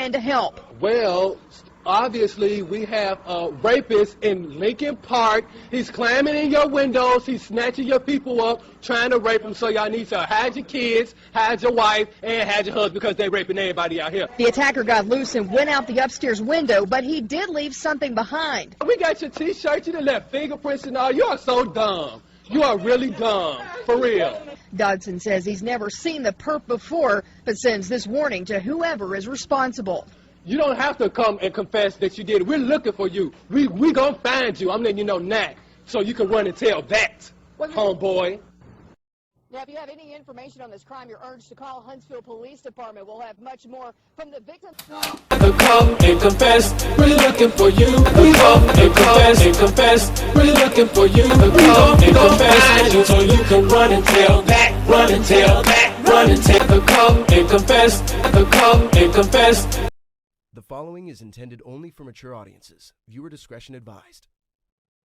trying to help. Well, obviously, we have a rapist in Lincoln Park. He's climbing in your windows. He's snatching your people up, trying to rape them. So y'all need to hide your kids, hide your wife, and hide your husband because they're raping everybody out here. The attacker got loose and went out the upstairs window, but he did leave something behind. We got your T-shirt. You done left fingerprints and all. You are so dumb. You are really dumb, for real. Dodson says he's never seen the perp before, but sends this warning to whoever is responsible. You don't have to come and confess that you did it. We're looking for you. We gonna find you. I'm letting you know now, so you can run and tell that, homeboy. Now, if you have any information on this crime, you're urged to call Huntsville Police Department. We'll have much more from the victim. Come and confess, really looking for you. Come and confess, really looking for you. Come and confess, so you can run and tell that, run and tell that, run and tell. Come and confess, come and confess. The following is intended only for mature audiences. Viewer discretion advised.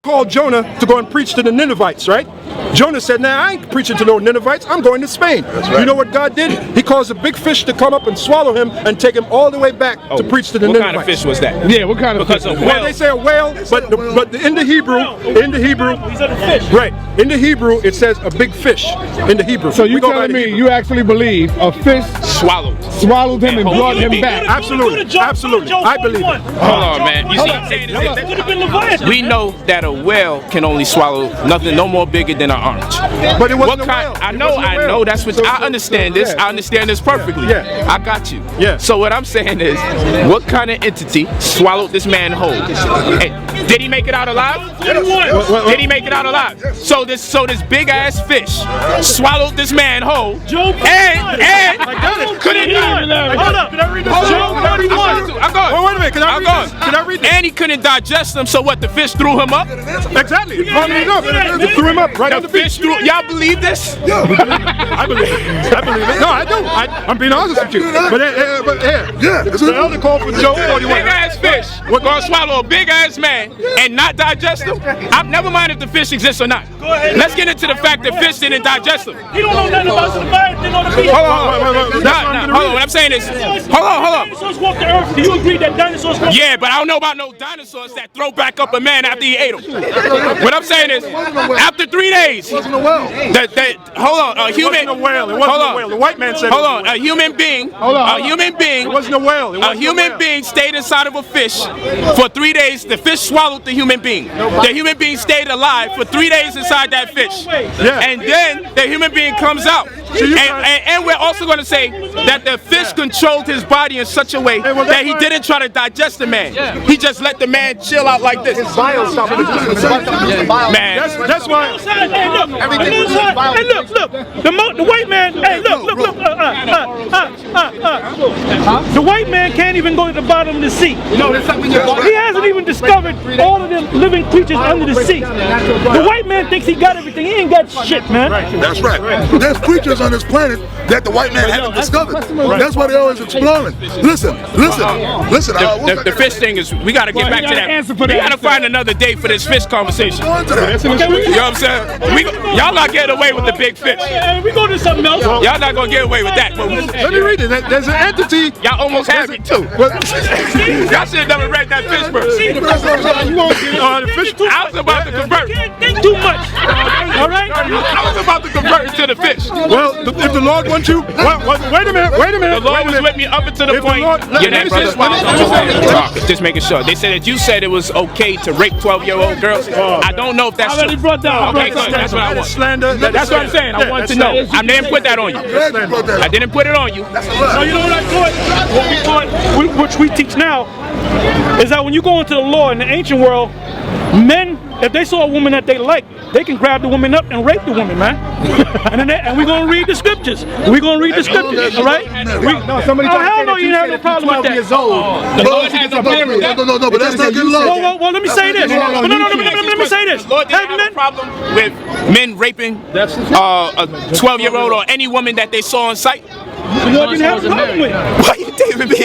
Called Jonah to go and preach to the Ninevites, right? Jonah said, "Nah, I ain't preaching to no Ninevites. I'm going to Spain." That's right. You know what God did? He caused a big fish to come up and swallow him and take him all the way back to preach to the Ninevites. What kind of fish was that? Yeah, what kind of fish? Well, they say a whale, but in the Hebrew, right? In the Hebrew, it says a big fish. In the Hebrew. So you telling me you actually believe a fish swallowed him and brought him back? Absolutely, absolutely. I believe it. Hold on, man. You see, we know that a whale can only swallow nothing, no more bigger than an orange. But it wasn't a whale. I know. That's what I understand this. I understand this perfectly. Yeah. I got you. Yeah. So what I'm saying is, what kind of entity swallowed this man whole? Hey, did he make it out alive? Did he make it out alive? So this big ass fish swallowed this man whole, and couldn't. Hold up. Can I read this? I'm going. Wait a minute. Can I read this? And he couldn't digest them, so what? The fish threw him up. Exactly. It threw him up right on the beach. Y'all believe this? Yeah. I believe it. No, I do. I'm being honest with you. But it's the elder call for Joe 41. Big ass fish. We're gonna swallow a big ass man and not digest him. Never mind if the fish exists or not. Let's get into the fact that fish didn't digest him. You don't know nothing about surviving on the beach. Hold on. What I'm saying is, hold on. Dinosaurs walk the earth. Do you agree that dinosaurs walk? Yeah, but I don't know about no dinosaurs that throw back up a man after he ate him. What I'm saying is, after 3 days, hold on, a human. It wasn't a whale. It wasn't a whale. The white man said. Hold on, a human being. It wasn't a whale. A human being stayed inside of a fish for 3 days. The fish swallowed the human being. The human being stayed alive for 3 days inside that fish. Yeah. And then the human being comes out. And we're also going to say that the fish controlled his body in such a way that he didn't try to digest the man. He just let the man chill out like this. Man, that's why. Hey, look. The white man. Hey, look. The white man can't even go to the bottom of the sea. He hasn't even discovered all of them living creatures under the sea. The white man thinks he got everything. He ain't got shit, man. That's right. There's creatures on this planet that the white man hasn't discovered. That's why they're always exploring. Listen. The fish thing is, we got to get back to that. We got to find another day for this fish conversation. You know what I'm saying? Y'all not getting away with the big fish. We go to something else. Y'all not gonna get away with that. Let me read it. There's an entity. Y'all almost had me too. Y'all should have never read that fish verse. I was about to convert. Think too much. All right. I was about to convert into the fish. Well, if the Lord wants you, wait a minute. The Lord was with me up until the point. Just making sure. They said that you said it was okay to rape 12-year-old girls. I don't know if that's true. I already brought that. Okay, good. That's what I want. Slander. That's what I'm saying. I want to know. I didn't put that on you. I didn't put it on you. So you know what I thought? What we thought, which we teach now, is that when you go into the law in the ancient world, men, if they saw a woman that they like, they can grab the woman up and rape the woman, man. and we're going to read the scriptures. We're going to read the scriptures, all right? Hell no, you didn't have no problem with that. The Lord has a problem with that. No, but that's not good law. Well, let me say this. Let me say this. The Lord didn't have a problem with men raping a 12-year-old or any woman that they saw on sight. Lord didn't have a problem with it. Why you David me?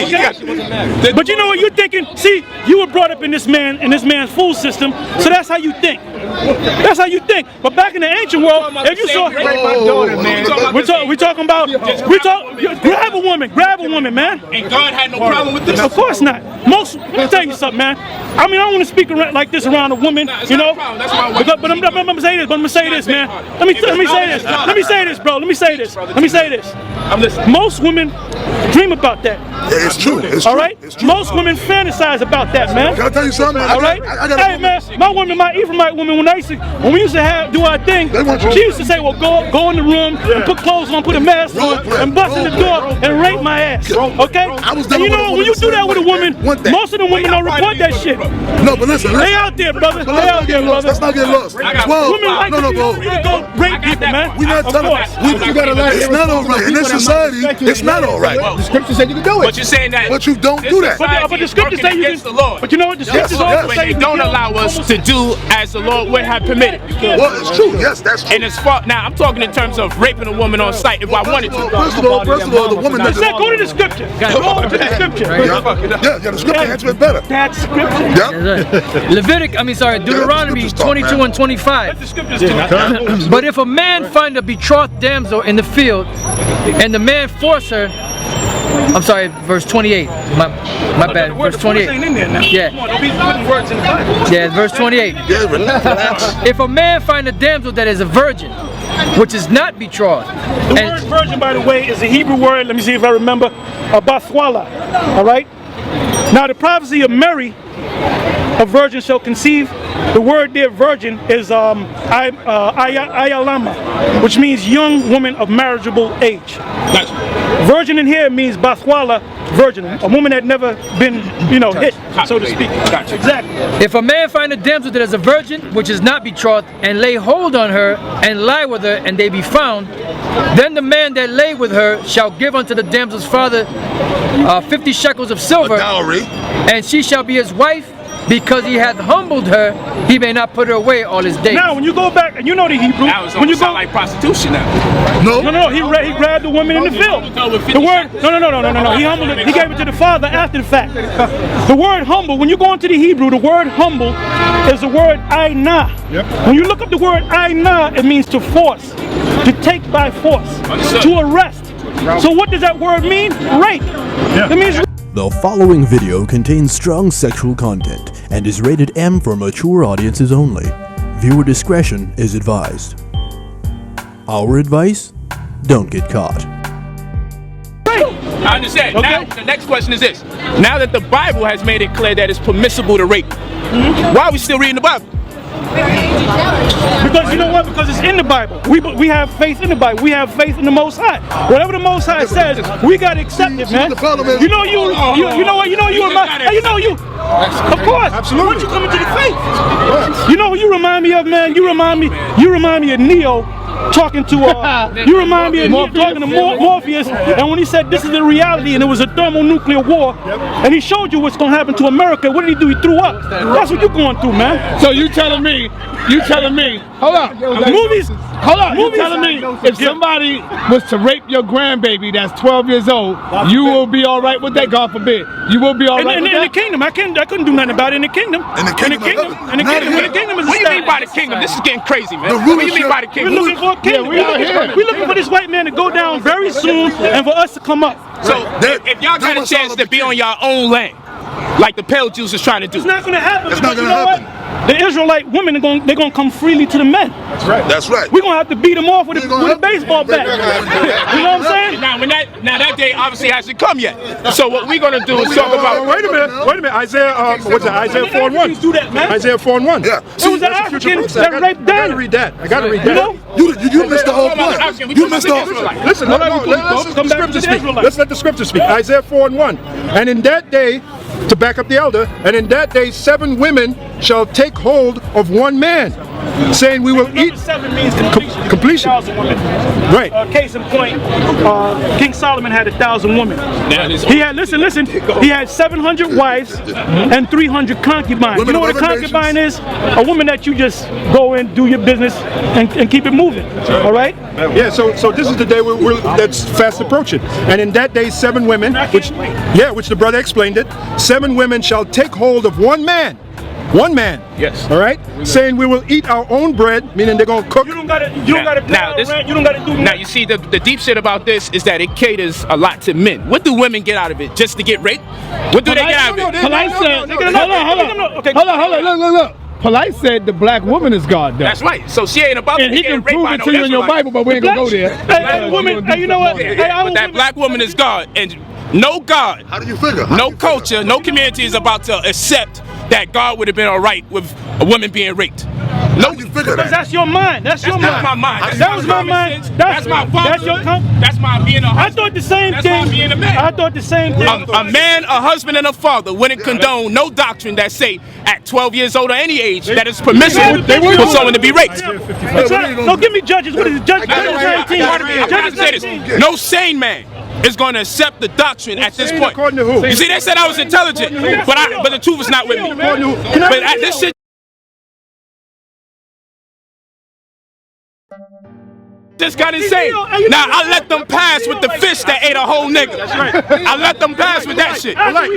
But you know what you're thinking? See, you were brought up in this man's food system, so that's how you think. That's how you think. But back in the ancient world, if you saw, we're talking about, grab a woman, man. And God had no problem with this. Of course not. Let me tell you something, man. I mean, I don't want to speak like this around a woman, you know. But I'm gonna say this, man. Let me say this, bro. Let me say this. I'm listening. Most women dream about that. Yeah, it's true. It's all true. right. It's true. Most women fantasize about that, man. Can I tell you something? All right. Hey, man, my Ephraimite woman, when we used to do our thing, she used to say, "Well, go in the room and put clothes on, put a mask on, and bust in the door and rape my ass." Okay. And you know, when you do that with a woman, most of the women don't report that shit. No, but listen. They out there, brother. They out there, brother. Let's not get lost. 12. Women like to go rape people, man. We not telling. It's not all right in this society. It's not all right. The scripture said you can do it. But you're saying that. But you don't do that. But the scripture say you against the Lord. But you know what the scriptures also say? They don't allow us to do as the Lord would have permitted. Well, it's true. Yes, that's true. And as far now, I'm talking in terms of raping a woman on site if I wanted to. First of all, the woman that Go to the scripture. Go to the scripture. Yeah, the scripture answers it better. That's scripture. Yeah. Deuteronomy 22 and 25. But if a man find a betrothed damsel in the field, and the man force her, I'm sorry, verse 28. My bad. Verse 28. Yeah, verse 28. If a man find a damsel that is a virgin, which is not betrothed. The word virgin, by the way, is a Hebrew word. Let me see if I remember. Bathwala. All right. Now the prophecy of Mary, a virgin shall conceive. The word there, virgin, is ayalama, which means young woman of marriageable age. Gotcha. Virgin in here means bathwala, virgin, a woman that never been, hit, so to speak. Gotcha. Exactly. If a man find a damsel that is a virgin, which is not betrothed, and lay hold on her, and lie with her, and they be found, then the man that lay with her shall give unto the damsel's father 50 shekels of silver, A dowry. and she shall be his wife, because he hath humbled her, he may not put her away all his days. Now, when you go back, and you know the Hebrew, When you sound like prostitution now. No, he grabbed the woman in the field. The word, no, he humbled it. He gave it to the father after the fact. The word humble, when you go into the Hebrew, the word humble is the word ainah. When you look up the word ainah, it means to force, to take by force, to arrest. So what does that word mean? Rape. It means rape. The following video contains strong sexual content and is rated M for mature audiences only. Viewer discretion is advised. Our advice? Don't get caught. I understand. Okay. Now, the next question is this. Now that the Bible has made it clear that it's permissible to rape, why are we still reading the Bible? Because you know what? Because it's in the Bible. We have faith in the Bible. We have faith in the Most High. Whatever the Most High says, we gotta accept it, man. You know you Of course. Absolutely. Once you come into the faith, you know who you remind me of, man. You remind me of Neo. Talking to you remind me of talking to Morpheus, and when he said this is the reality and it was a thermonuclear war, and he showed you what's gonna happen to America, what did he do? He threw up. That's what you're going through, man. So you telling me, hold on, movies telling me if somebody was to rape your grandbaby that's 12 years old, you will be all right with that? God forbid, you will be all right with that? In the kingdom, I couldn't do nothing about it in the kingdom. In the kingdom is what do you mean by the kingdom? This is getting crazy, man. What do you mean by the kingdom? We're looking for a kingdom. We're looking for this white man to go down very soon and for us to come up. So if y'all got a chance to be on your own land, like the pale Jews is trying to do, it's not going to happen. It's not going to happen. The Israelite women they're gonna come freely to the men. That's right. That's right. We're gonna have to beat them off with a baseball bat. You know what I'm saying? Now that day obviously hasn't come yet. So what we're gonna do is talk about. Wait a minute. Isaiah, what's that? Isaiah 4:1. Do that, man. Isaiah 4:1. Yeah. It was an African that raped Daniel. I gotta read that. You know? You missed the whole point. You missed the whole. Listen, let's let the scripture speak. Isaiah 4:1. And in that day, to back up the elder, and in that day 7 women shall take hold of one man, saying we will eat. 7 means completion. 1,000 women. Right. Case in point, King Solomon had 1,000 women. He had, listen, he had 700 wives and 300 concubines. You know what a concubine is? A woman that you just go in, do your business, and keep it moving. All right? Yeah, so this is the day that's fast approaching. And in that day, 7 women, which the brother explained it, 7 women shall take hold of one man. One man. Yes. All right. Saying we will eat our own bread, meaning they're gonna cook. You don't gotta do rent. You don't gotta do. Now you see the deep shit about this is that it caters a lot to men. What do women get out of it? Just to get raped? What do they get out of it? Polite said. Hold on. Look. Polite said the black woman is God, though. That's right. So she ain't about to get raped. And he can prove it to you in your Bible, but we ain't gonna go there. Hey, woman, you know what? But that black woman is God, and no God. How do you figure? No culture, no community is about to accept that God would have been all right with a woman being raped. No, you figure that. That's your mind. That's your mind. That's my mind. That was my mind. That's my father. That's my being a husband. I thought the same thing. That's my being a man. I thought the same thing. A man, a husband, and a father wouldn't condone no doctrine that say at 12 years old or any age that it's permissible for someone to be raped. No, give me judges. What is it? Judges 19. Judges 19. No sane man is going to accept the doctrine at this point. You see, they said I was intelligent, but the truth is not with me. But this shit. Just got insane. Now I let them pass with the fish that ate a whole nigga. I let them pass with that shit. But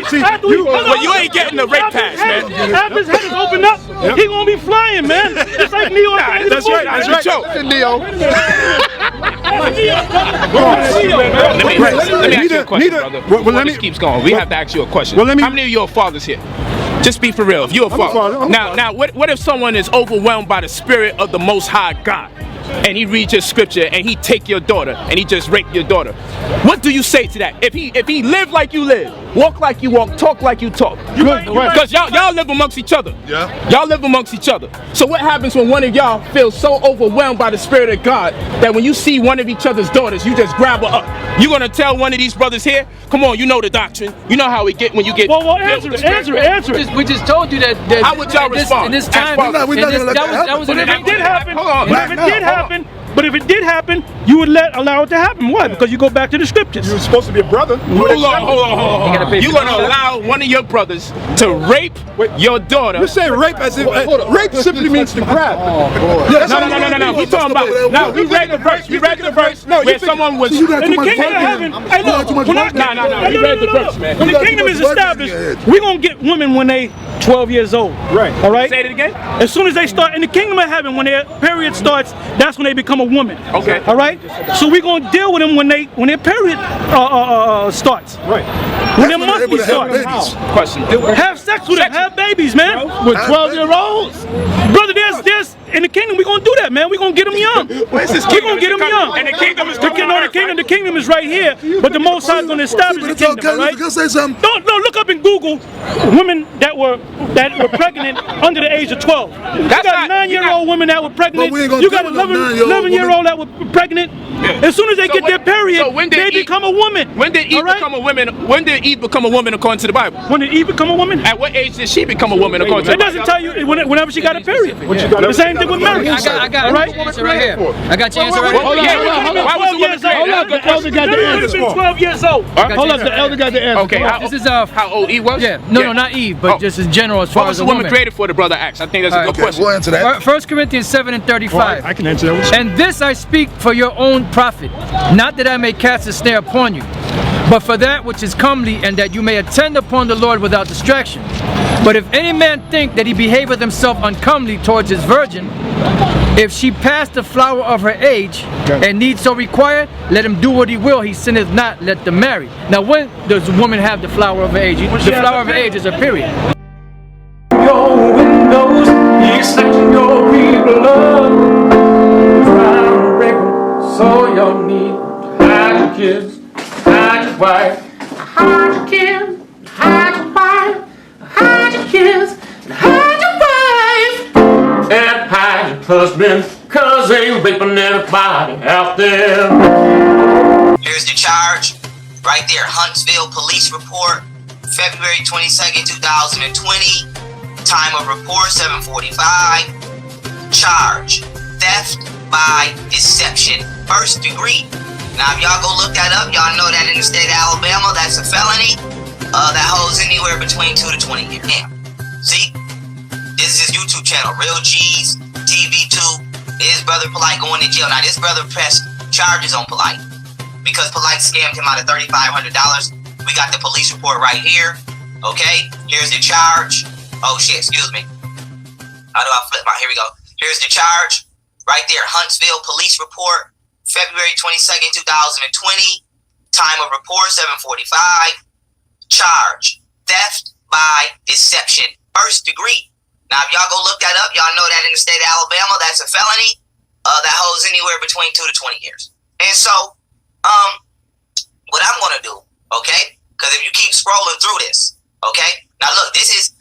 you ain't getting the rape pass, man. After his head is opened up, he gonna be flying, man. Just like Neo. That's right. That's right. Neo. Let me ask you a question, brother. Before this keeps going, we have to ask you a question. How many of your fathers here? Just be for real. If you're a father. Now, what if someone is overwhelmed by the spirit of the Most High God, and he reads your scripture and he take your daughter and he just rape your daughter? What do you say to that? If he live like you live, walk like you walk, talk like you talk, because y'all live amongst each other. Yeah. Y'all live amongst each other. So what happens when one of y'all feels so overwhelmed by the spirit of God that when you see one of each other's daughters, you just grab her up? You gonna tell one of these brothers here, come on, you know the doctrine, you know how we get when you get. Well, answer it. We just told you that. How would y'all respond? In this time, that was But if it did happen, hold on. But if it did happen, you would allow it to happen. Why? Because you go back to the scriptures. You're supposed to be a brother. Hold on. You're gonna allow one of your brothers to rape your daughter? You say rape as if rape simply means to grab. No. We talking about now. We read the verse. Where someone was in the kingdom of heaven. Hey, look. No. We read the verse, man. When the kingdom is established, we're gonna get women when they 12 years old. Right. All right. Say it again. As soon as they start in the kingdom of heaven, when their period starts, that's when they become a woman. Okay. All right. So we're gonna deal with them when their period starts. Right. When their monthly starts. Question. Have sex with them. Have babies, man. With 12-year-olds? Brother, there's in the kingdom we're gonna do that, man. We're gonna get them young. We're gonna get them young. And the kingdom is coming. The kingdom is right here, but the Most High is gonna establish the kingdom. Right? No, look up in Google women that were pregnant under the age of 12. You got 9-year-old women that were pregnant. You got 11-year-old that were pregnant. As soon as they get their period, they become a woman. When did Eve become a woman? When did Eve become a woman according to the Bible? When did Eve become a woman? At what age did she become a woman according to the Bible? It doesn't tell you whenever she got a period. The same thing with Mary. I got your answer right here. I got your answer right here. Why was the woman created? The elder got the answer. 12 years old. Hold up, the elder got the answer. Okay. This is how old Eve was? Yeah. No, not Eve, but just in general as far as the woman created for, the brother asked. I think that's a good question. We'll answer that. 1 Corinthians 7:35. I can answer that. And this I speak for your own profit, not that I may cast a snare upon you, but for that which is comely, and that you may attend upon the Lord without distraction. But if any man think that he behaveth himself uncomely towards his virgin, if she pass the flower of her age, and need so require, let him do what he will, he sinneth not, let them marry. Now when does a woman have the flower of her age? The flower of her age is a period. Your windows, he's snatching your people up. Trying to break them, so you need to hide your kids, hide your wife, hide your kids, hide your wife, hide your kids, hide your wife, and hide your husband, cause they raping everybody out there. Here's the charge, right there, Huntsville Police Report, February 22nd, 2020. Time of report 7:45. charge, theft by deception, first degree. Now, if y'all go look that up, y'all know that in the state of Alabama, that's a felony that holds anywhere between 2 to 20 years. Damn. See? This is his YouTube channel, Real G's TV2. Is Brother Polite going to jail? Now, this brother pressed charges on Polite because Polite scammed him out of $3,500. We got the police report right here. Okay? Here's the charge. Oh, shit. Excuse me. How do I flip my... Here we go. Here's the charge. Right there. Huntsville Police Report. February 22nd, 2020. Time of report, 7:45. Charge. Theft by deception. First degree. Now, if y'all go look that up, y'all know that in the state of Alabama, that's a felony that holds anywhere between 2 to 20 years. And so, what I'm going to do, okay, because if you keep scrolling through this, okay, now look, this is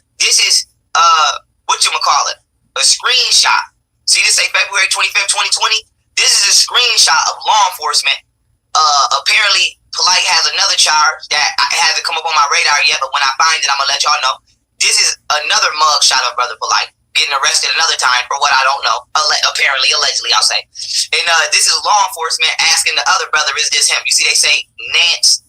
whatchamacallit, a screenshot. See, this say February 25th, 2020. This is a screenshot of law enforcement. Apparently, Polite has another charge that hasn't come up on my radar yet, but when I find it, I'm going to let y'all know. This is another mugshot of Brother Polite getting arrested another time for what I don't know. Apparently, allegedly, I'll say. And this is law enforcement asking the other brother, is this him? You see, they say, Nance,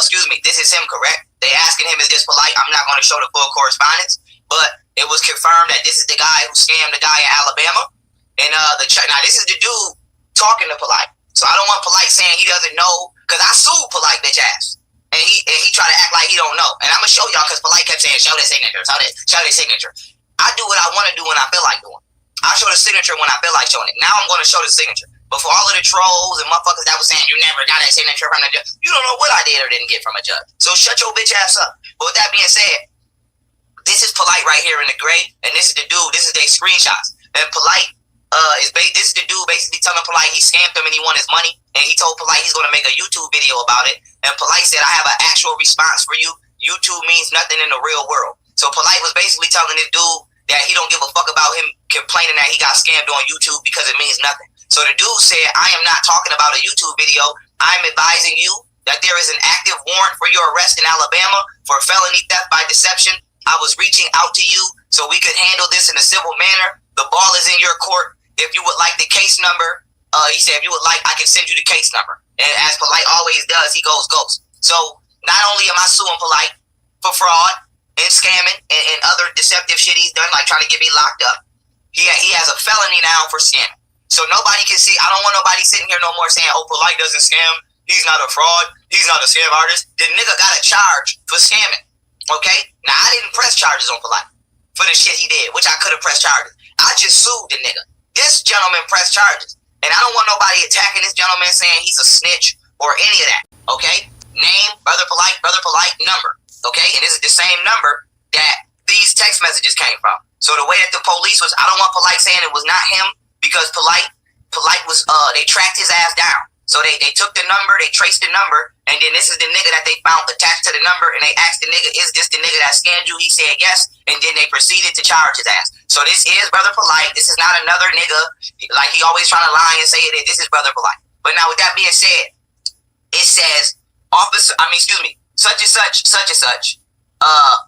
excuse me, this is him, correct? They asking him, is this Polite? I'm not going to show the full correspondence, but it was confirmed that this is the guy who scammed the guy in Alabama. And now this is the dude talking to Polite. So I don't want Polite saying he doesn't know, because I sued Polite bitch ass. And he try to act like he don't know. And I'm going to show y'all, because Polite kept saying, show their signature, show their signature. I do what I want to do when I feel like doing. I show the signature when I feel like showing it. Now I'm going to show the signature. But for all of the trolls and motherfuckers that was saying, you never got that signature from the judge, you don't know what I did or didn't get from a judge. So shut your bitch ass up. But with that being said, this is Polite right here in the gray, and this is the dude, this is their screenshots. And Polite, this is the dude basically telling Polite he scammed him and he won his money, and he told Polite he's going to make a YouTube video about it. And Polite said, I have an actual response for you. YouTube means nothing in the real world. So Polite was basically telling this dude that he don't give a fuck about him complaining that he got scammed on YouTube because it means nothing. So the dude said, I am not talking about a YouTube video. I'm advising you that there is an active warrant for your arrest in Alabama for felony theft by deception. I was reaching out to you so we could handle this in a civil manner. The ball is in your court. If you would like the case number, he said, if you would like, I can send you the case number. And as Polite always does, he goes ghost. So not only am I suing Polite for fraud and scamming and other deceptive shit he's done, like trying to get me locked up, he has a felony now for scamming. So nobody can see, I don't want nobody sitting here no more saying, oh, Polite doesn't scam. He's not a fraud. He's not a scam artist. The nigga got a charge for scamming. Okay? Now, I didn't press charges on Polite for the shit he did, which I could have pressed charges. I just sued the nigga. This gentleman pressed charges. And I don't want nobody attacking this gentleman saying he's a snitch or any of that. Okay? Name, Brother Polite, number. Okay? And this is the same number that these text messages came from. So the way that the police was, I don't want Polite saying it was not him, because Polite was, they tracked his ass down. So they took the number, they traced the number, and then this is the nigga that they found attached to the number, and they asked the nigga, is this the nigga that scammed you? He said yes, and then they proceeded to charge his ass. So this is Brother Polite. This is not another nigga, like he always trying to lie and say it is. This is Brother Polite. But now with that being said, it says, such and such,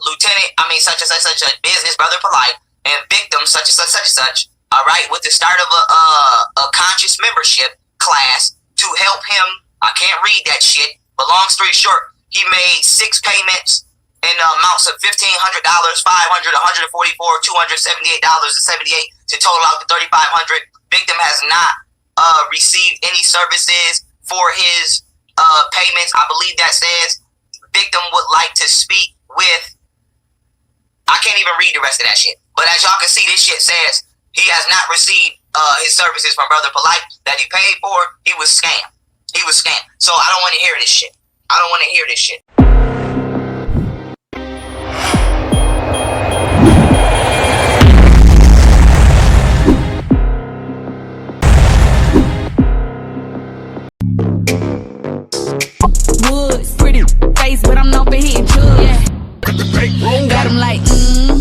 lieutenant, such and such a business, Brother Polite, and victim, such and such, all right, with the start of a conscious membership class to help him. I can't read that shit, but long story short, he made 6 payments in the amounts of $1,500, $500, $144, $278.78 to total out to $3,500. Victim has not received any services for his payments. I believe that says victim would like to speak with, I can't even read the rest of that shit. But as y'all can see, this shit says he has not received his services from Brother Polite that he paid for. He was scammed. So I don't want to hear this shit. Woods, pretty face, but I'm known for hitting drugs. Yeah. Got him like, too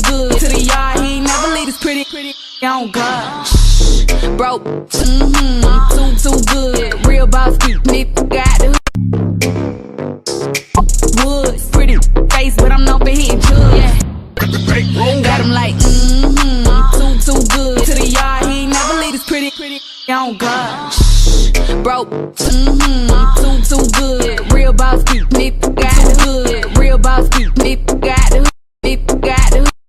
good. To the yard, he ain't never leave this pretty on God. Broke, too good. Real boss, nigga got the Woods, pretty face, but I'm known for hitting drugs. Yeah. Got him like, too good. broke. Too good. Real boss keep me got the hood. Real boss keep me got the